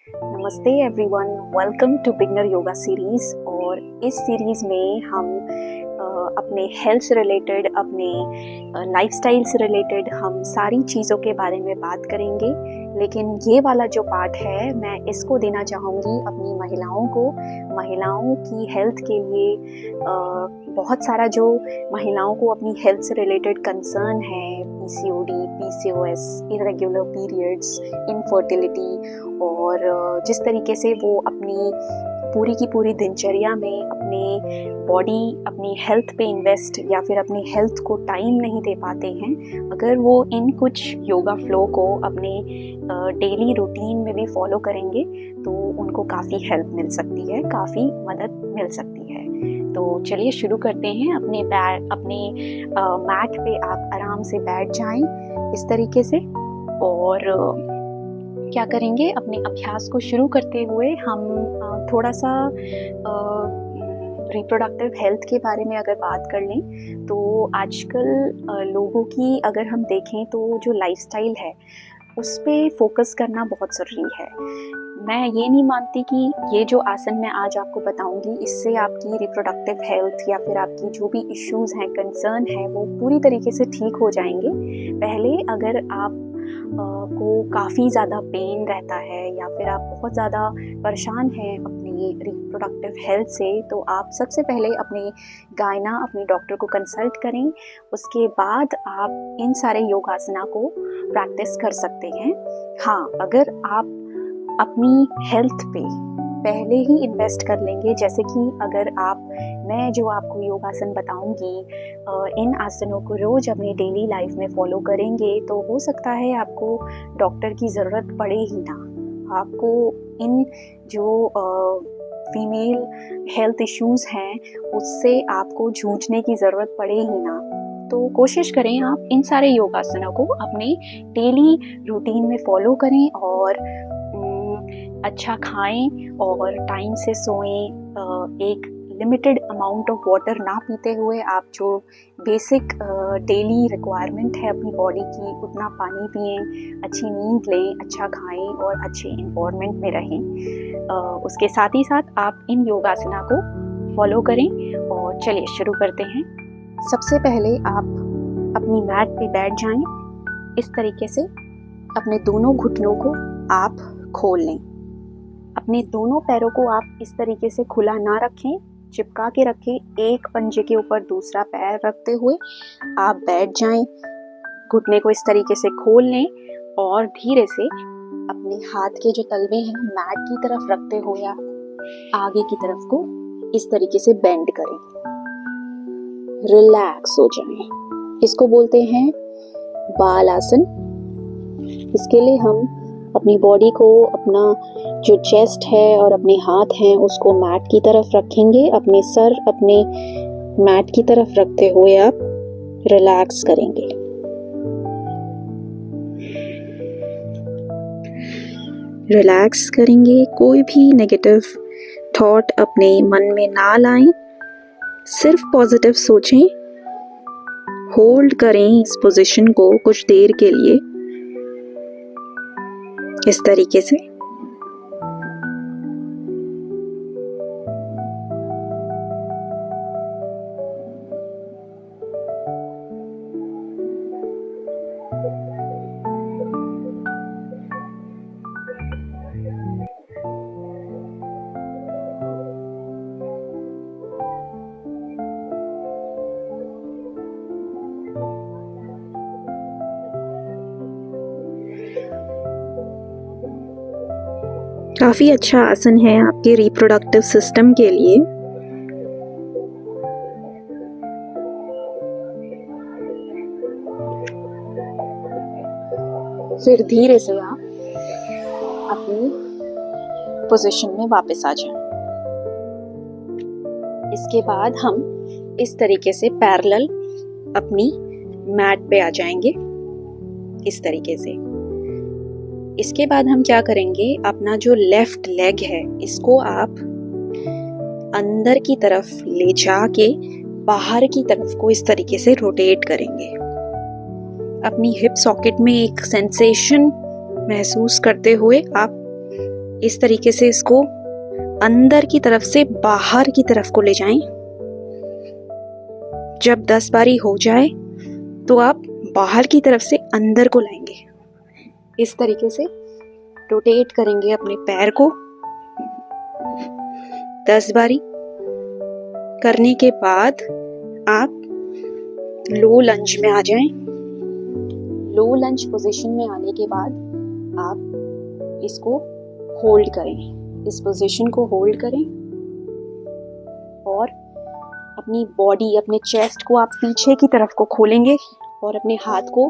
नमस्ते everyone, welcome to beginner yoga series. और इस सीरीज़ में हम अपने हेल्थ से रिलेटेड, अपने लाइफस्टाइल से रिलेटेड हम सारी चीज़ों के बारे में बात करेंगे। लेकिन ये वाला जो पार्ट है, मैं इसको देना चाहूँगी अपनी महिलाओं की हेल्थ के लिए। बहुत सारा जो महिलाओं को अपनी हेल्थ से रिलेटेड कंसर्न है, PCOD, PCOS, irregular periods, infertility, और जिस तरीके से वो अपनी पूरी की पूरी दिनचर्या में अपने बॉडी, अपनी हेल्थ पे इन्वेस्ट या फिर अपनी हेल्थ को टाइम नहीं दे पाते हैं, अगर वो इन कुछ योगा फ्लो को अपने डेली रूटीन में भी फॉलो करेंगे तो उनको काफ़ी हेल्प मिल सकती है, काफ़ी मदद मिल सकती है। तो चलिए शुरू करते हैं। अपने मैट पे आप आराम से बैठ जाएं इस तरीके से, और क्या करेंगे, अपने अभ्यास को शुरू करते हुए हम थोड़ा सा रिप्रोडक्टिव हेल्थ के बारे में अगर बात कर लें तो आजकल लोगों की अगर हम देखें तो जो लाइफस्टाइल है उस पे फोकस करना बहुत ज़रूरी है। मैं ये नहीं मानती कि ये जो आसन मैं आज आपको बताऊंगी इससे आपकी रिप्रोडक्टिव हेल्थ या फिर आपकी जो भी इश्यूज हैं, कंसर्न है, वो पूरी तरीके से ठीक हो जाएंगे। पहले अगर आप को काफ़ी ज़्यादा पेन रहता है या फिर आप बहुत ज़्यादा परेशान हैं अपनी रिप्रोडक्टिव हेल्थ से, तो आप सबसे पहले अपने डॉक्टर को कंसल्ट करें। उसके बाद आप इन सारे योगासना को प्रैक्टिस कर सकते हैं। हाँ, अगर आप अपनी हेल्थ पे पहले ही इन्वेस्ट कर लेंगे, जैसे कि अगर मैं जो आपको योगासन बताऊंगी, इन आसनों को रोज अपनी डेली लाइफ में फॉलो करेंगे तो हो सकता है आपको डॉक्टर की ज़रूरत पड़े ही ना। आपको इन जो फीमेल हेल्थ इश्यूज़ हैं उससे आपको जूझने की ज़रूरत पड़े ही ना। तो कोशिश करें आप इन सारे योगासनों को अपने डेली रूटीन में फॉलो करें, और अच्छा खाएं और टाइम से सोएं। एक लिमिटेड अमाउंट ऑफ वाटर ना पीते हुए आप जो बेसिक डेली रिक्वायरमेंट है अपनी बॉडी की उतना पानी पिएं, अच्छी नींद लें, अच्छा खाएं और अच्छे इन्वायरमेंट में रहें। उसके साथ ही साथ आप इन योगासना को फॉलो करें। और चलिए शुरू करते हैं। सबसे पहले आप अपनी मैट पे बैठ जाएं इस तरीके से। अपने दोनों घुटनों को आप खोल लें। अपने दोनों पैरों को आप इस तरीके से खुला ना रखें, चिपका के रखें। एक पंजे के ऊपर दूसरा पैर रखते हुए आप बैठ जाएं। घुटने को इस तरीके से खोल लें और धीरे से अपने हाथ के जो तलवे हैं मैट की तरफ रखते हुए आप आगे की तरफ को इस तरीके से बेंड करें, रिलैक्स हो जाएं। इसको बोलते हैं बाल आसन। इसके लिए हम अपनी बॉडी को, अपना जो चेस्ट है और अपने हाथ हैं उसको मैट की तरफ रखेंगे। अपने सर अपने मैट की तरफ रखते हुए आप रिलैक्स करेंगे। रिलैक्स करेंगे। कोई भी नेगेटिव थॉट अपने मन में ना लाएं, सिर्फ पॉजिटिव सोचें। होल्ड करें इस पोजीशन को कुछ देर के लिए इस तरीके से। काफ़ी अच्छा आसन है आपके रिप्रोडक्टिव सिस्टम के लिए। फिर धीरे से आप अपनी पोजीशन में वापस आ जाएं। इसके बाद हम इस तरीके से पैरेलल अपनी मैट पे आ जाएंगे इस तरीके से। इसके बाद हम क्या करेंगे, अपना जो लेफ्ट लेग है इसको आप अंदर की तरफ ले जाके बाहर की तरफ को इस तरीके से रोटेट करेंगे। अपनी हिप सॉकेट में एक सेंसेशन महसूस करते हुए आप इस तरीके से इसको अंदर की तरफ से बाहर की तरफ को ले जाएं। जब 10 बारी हो जाए तो आप बाहर की तरफ से अंदर को लाएंगे। इस तरीके से रोटेट करेंगे अपने पैर को 10 बारी। करने के बाद आप लो लंज में आ जाएं। लो लंज पोजीशन में आने के बाद आप इसको होल्ड करें। इस पोजीशन को होल्ड करें और अपनी बॉडी, अपने चेस्ट को आप पीछे की तरफ को खोलेंगे और अपने हाथ को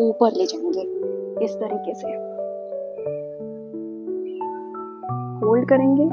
ऊपर ले जाएंगे। इस तरीके से होल्ड करेंगे।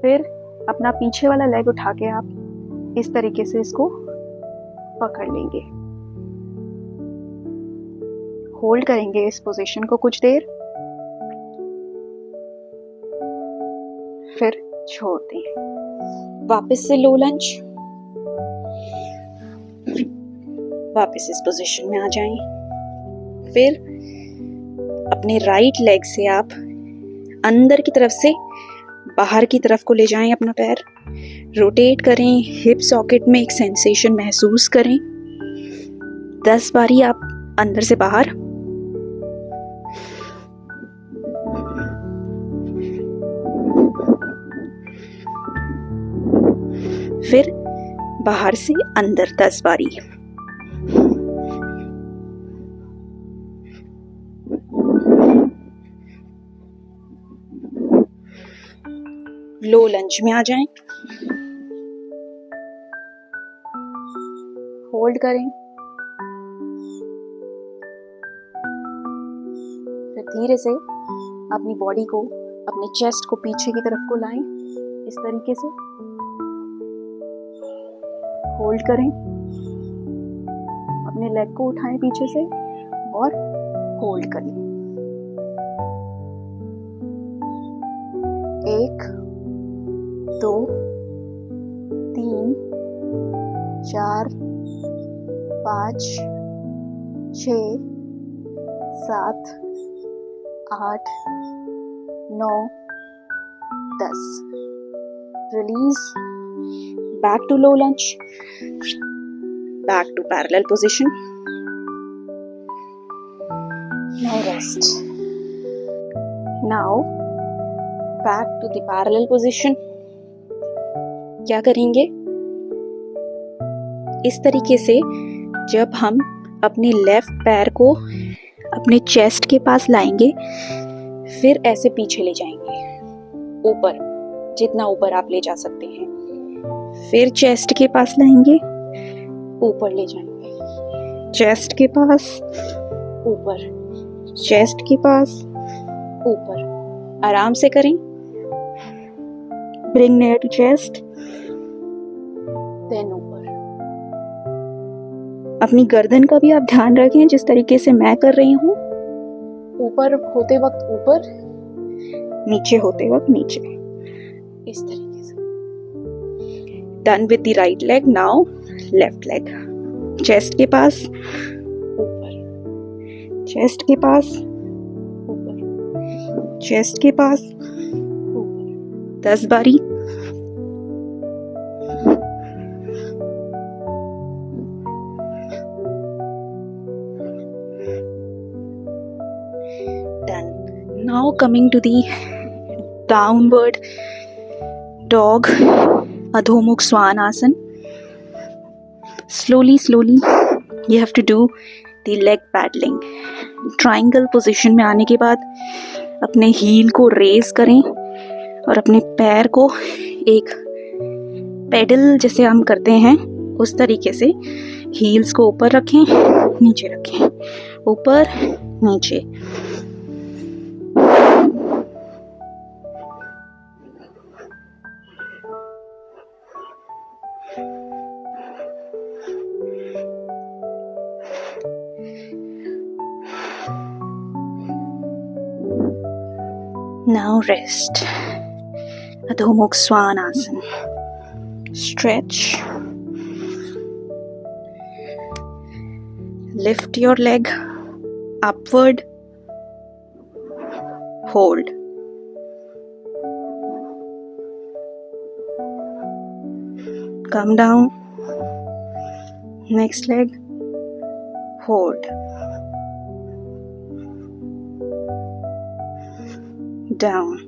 फिर अपना पीछे वाला लेग उठा के आप इस तरीके से इसको पकड़ लेंगे। होल्ड करेंगे इस पोजीशन को कुछ देर, फिर छोड़ दें। वापस से लो लंज, वापस इस पोजीशन में आ जाएं। फिर अपने राइट लेग से आप अंदर की तरफ से बाहर की तरफ को ले जाएं अपना पैर। रोटेट करें, हिप सॉकेट में एक सेंसेशन महसूस करें। 10 बारी आप अंदर से बाहर, फिर बाहर से अंदर 10 बारी। लो लंज में आ जाएं। होल्ड करें। फिर धीरे से अपनी बॉडी को, अपने चेस्ट को पीछे की तरफ को लाएं। इस तरीके से होल्ड करें। अपने लेग को उठाएं पीछे से और होल्ड करें। 1 2 3 4 5 6 7 8 9 10। Release. Back to low lunge. Back to parallel position. Now rest. Now back to the parallel position. क्या करेंगे? इस तरीके से जब हम अपने लेफ्ट पैर को अपने चेस्ट के पास लाएंगे, फिर ऐसे पीछे ले जाएंगे, ऊपर, जितना ऊपर आप ले जा सकते हैं। फिर चेस्ट के पास लाएंगे, ऊपर ले जाएंगे, चेस्ट के पास, ऊपर, चेस्ट के पास, ऊपर। आराम से करें। Bring near to chest, then ऊपर। अपनी गर्दन का भी आप ध्यान रखें, जिस तरीके से मैं कर रही हूँ। ऊपर होते वक्त ऊपर, नीचे होते वक्त नीचे, इस तरीके से। Done with the right leg. Now left leg. Chest के पास, ऊपर, chest के पास, ऊपर, chest के पास, ऊपर। 10 बारी। Done. Now coming to the downward dog, अधोमुख स्वान आसन। Slowly you have to do the leg paddling. Triangle position में आने के बाद अपने हील को रेज करें और अपने पैर को एक पेडल जैसे हम करते हैं उस तरीके से हील्स को ऊपर रखें, नीचे रखें, ऊपर नीचे। Now rest. Adhomukh Svanasana. Stretch. Lift your leg upward, hold. Come down, next leg, hold. Down,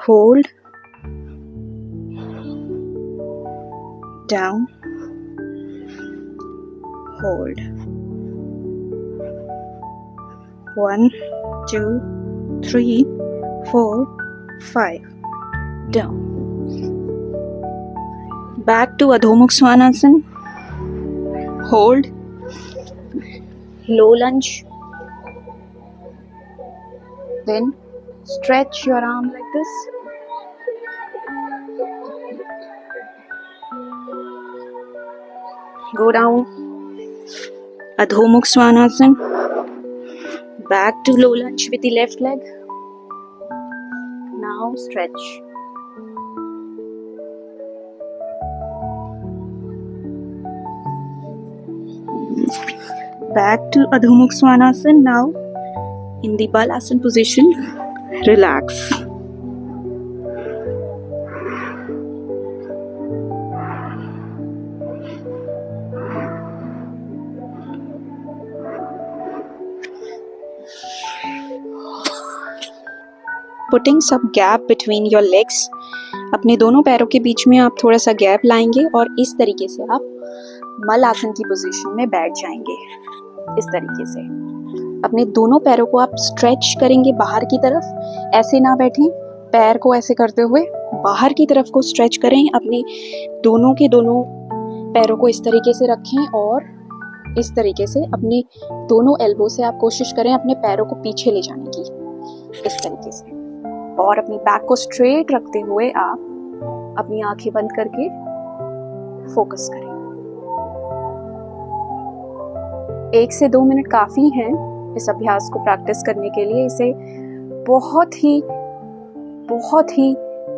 hold, down, hold. 1, 2, 3, 4, 5. Down. Back to Adho Mukha Svanasana. Hold. Low lunge. Then stretch your arm like this. Go down. Adho Mukha Svanasana. Back to low lunge with the left leg. Now stretch. Back to Adho Mukha Svanasana. Now in the Balasana position, relax. Putting some gap between your legs. अपने दोनों पैरों के बीच में आप थोड़ा सा gap लाएंगे और इस तरीके से आप मलासन की पोजीशन में बैठ जाएंगे। इस तरीके से अपने दोनों पैरों को आप स्ट्रेच करेंगे बाहर की तरफ। ऐसे ना बैठें, पैर को ऐसे करते हुए बाहर की तरफ को स्ट्रेच करें। अपने दोनों के दोनों पैरों को इस तरीके से रखें और इस तरीके से अपने दोनों एल्बो से आप कोशिश करें अपने पैरों को पीछे ले जाने की, इस तरीके से। और अपनी बैक को स्ट्रेट रखते हुए आप अपनी आंखें बंद करके फोकस करें। 1 से 2 मिनट काफ़ी हैं इस अभ्यास को प्रैक्टिस करने के लिए। इसे बहुत ही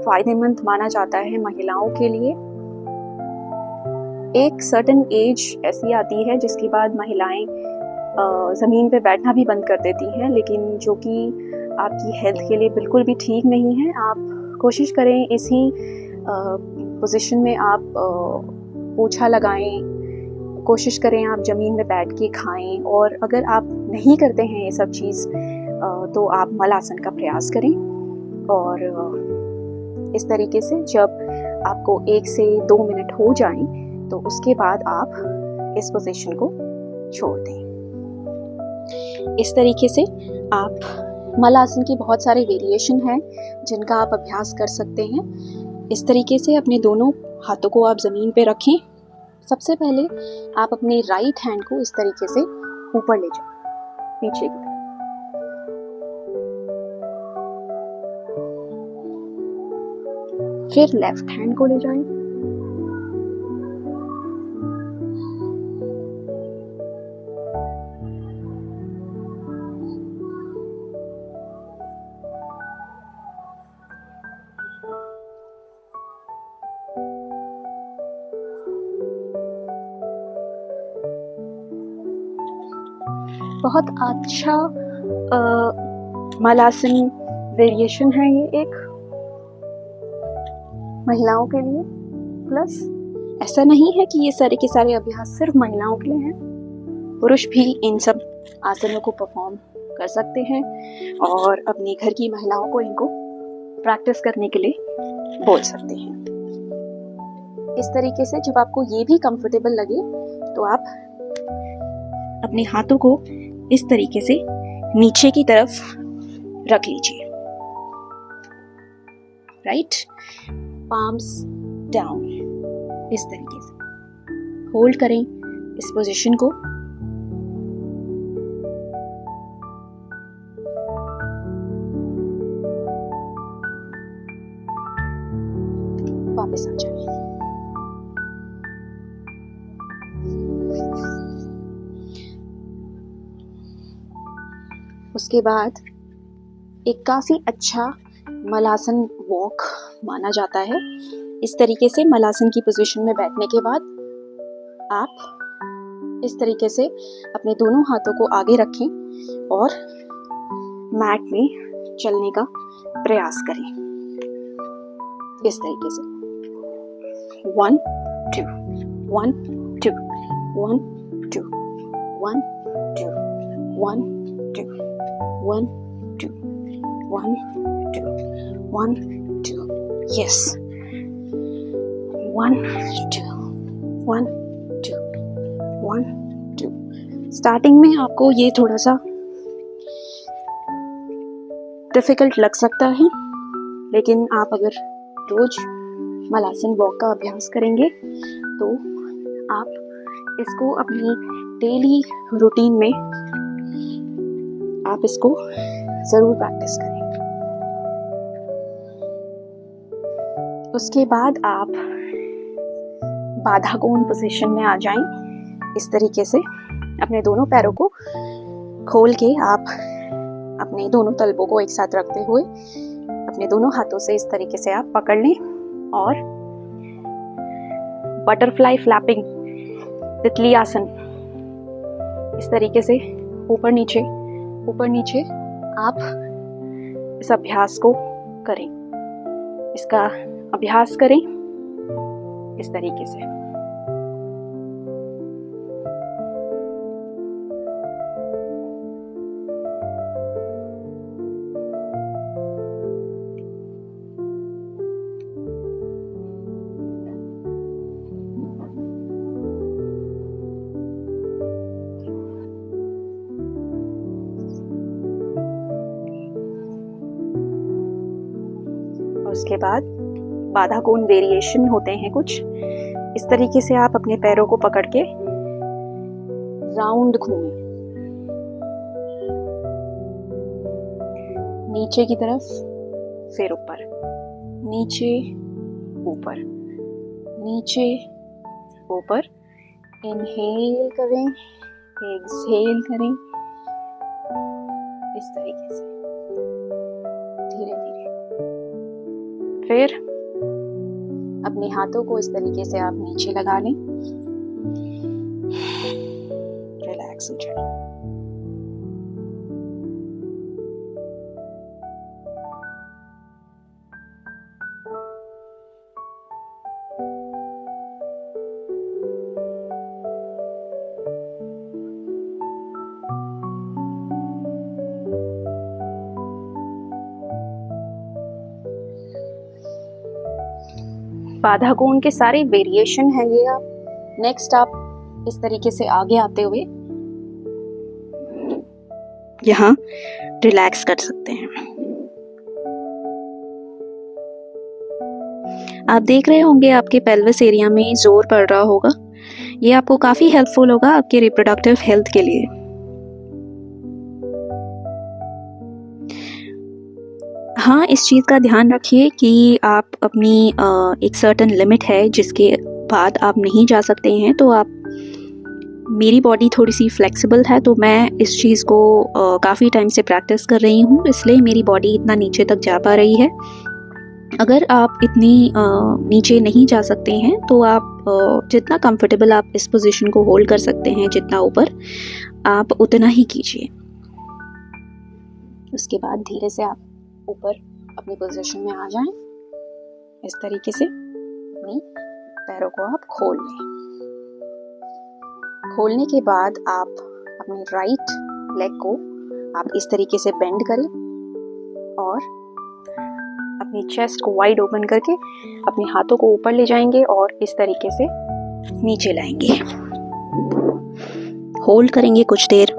फायदेमंद माना जाता है महिलाओं के लिए। एक सर्टेन एज ऐसी आती है जिसके बाद महिलाएं ज़मीन पे बैठना भी बंद कर देती हैं, लेकिन जो कि आपकी हेल्थ के लिए बिल्कुल भी ठीक नहीं है। आप कोशिश करें इसी पोजीशन में आप पोछा लगाएं, कोशिश करें आप ज़मीन में बैठ के खाएं। और अगर आप नहीं करते हैं ये सब चीज़ तो आप मलासन का प्रयास करें। और इस तरीके से जब आपको 1 से 2 मिनट हो जाएं तो उसके बाद आप इस पोजीशन को छोड़ दें। इस तरीके से आप मलासन की बहुत सारे वेरिएशन हैं जिनका आप अभ्यास कर सकते हैं। इस तरीके से अपने दोनों हाथों को आप ज़मीन पे रखें। सबसे पहले आप अपने राइट हैंड को इस तरीके से ऊपर ले जाएं, पीछे की तरफ। फिर लेफ्ट हैंड को ले जाएं। बहुत अच्छा मलासन वेरिएशन है ये एक महिलाओं के लिए। प्लस ऐसा नहीं है कि ये सारे के सारे अभ्यास सिर्फ महिलाओं के लिए हैं, पुरुष भी इन सब आसनों को परफॉर्म कर सकते हैं और अपने घर की महिलाओं को इनको प्रैक्टिस करने के लिए बोल सकते हैं। इस तरीके से जब आपको ये भी कंफर्टेबल लगे तो आप अपने हाथों को इस तरीके से नीचे की तरफ रख लीजिए। राइट, पाम्स डाउन, इस तरीके से होल्ड करें इस पोजीशन को। वापस आ जाए। उसके बाद एक काफ़ी अच्छा मलासन वॉक माना जाता है। इस तरीके से मलासन की पोजीशन में बैठने के बाद आप इस तरीके से अपने दोनों हाथों को आगे रखें और मैट में चलने का प्रयास करें। इस तरीके से 1 2 1 2 1 2 1 2 1 2 1 2 1 2 1 2 yes 1 2 1 2 1 2। स्टार्टिंग में आपको ये थोड़ा सा डिफिकल्ट लग सकता है, लेकिन आप अगर रोज मलासन वॉक का अभ्यास करेंगे तो आप इसको अपनी डेली रूटीन में आप इसको ज़रूर प्रैक्टिस करें। उसके बाद आप बाधा कोण पोजीशन में आ जाएं। इस तरीके से अपने दोनों पैरों को खोल के आप अपने दोनों तलवों को एक साथ रखते हुए अपने दोनों हाथों से इस तरीके से आप पकड़ लें और बटरफ्लाई फ्लैपिंग तितली आसन इस तरीके से ऊपर नीचे आप इस अभ्यास को करें। इसका अभ्यास करें इस तरीके से। उसके बाद बाधा कोण वेरिएशन होते हैं कुछ। इस तरीके से आप अपने पैरों को पकड़ के राउंड घूमें, नीचे की तरफ, फिर ऊपर, नीचे ऊपर, नीचे ऊपर। इनहेल करें, एक्सहेल करें, इस तरीके से धीरे धीरे। फिर अपने हाथों को इस तरीके से आप नीचे लगा लें, रिलैक्स हो जाए। बाधा कोण के सारे वेरिएशन है ये। आप नेक्स्ट आप इस तरीके से आगे आते हुए यहाँ रिलैक्स कर सकते हैं। आप देख रहे होंगे आपके पेल्विस एरिया में जोर पड़ रहा होगा। ये आपको काफ़ी हेल्पफुल होगा आपके रिप्रोडक्टिव हेल्थ के लिए। हाँ, इस चीज़ का ध्यान रखिए कि आप अपनी एक सर्टेन लिमिट है जिसके बाद आप नहीं जा सकते हैं। तो आप, मेरी बॉडी थोड़ी सी फ्लेक्सिबल है तो मैं इस चीज़ को काफ़ी टाइम से प्रैक्टिस कर रही हूँ, इसलिए मेरी बॉडी इतना नीचे तक जा पा रही है। अगर आप इतनी नीचे नहीं जा सकते हैं तो आप जितना कंफर्टेबल आप इस पोजीशन को होल्ड कर सकते हैं, जितना ऊपर आप उतना ही कीजिए। उसके बाद धीरे से आप ऊपर अपनी पोजीशन में आ जाएं। इस तरीके से अपनी पैरों को आप खोल लें। खोलने के बाद आप अपने राइट लेग को आप इस तरीके से बेंड करें और अपनी चेस्ट को वाइड ओपन करके अपने हाथों को ऊपर ले जाएंगे और इस तरीके से नीचे लाएंगे। होल्ड करेंगे कुछ देर।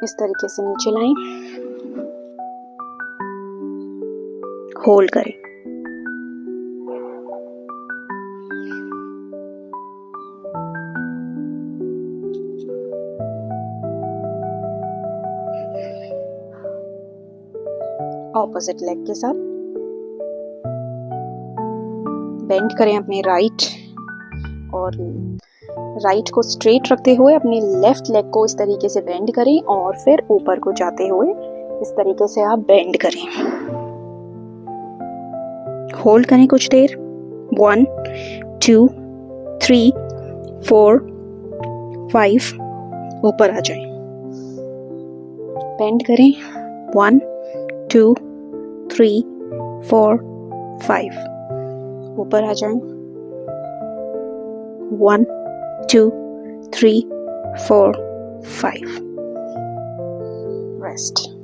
इस तरीके से नीचे लाएं, होल्ड करें। ऑपोजिट लेग के साथ बेंड करें अपने राइट, और राइट को स्ट्रेट रखते हुए अपने लेफ्ट लेग को इस तरीके से बेंड करें और फिर ऊपर को जाते हुए इस तरीके से आप बेंड करें। होल्ड करें कुछ देर। 1 2 3 4 5, ऊपर आ जाएं। बेंड करें। 1 2 3 4 5, ऊपर आ जाएं। 1 2 3 4 5, रेस्ट।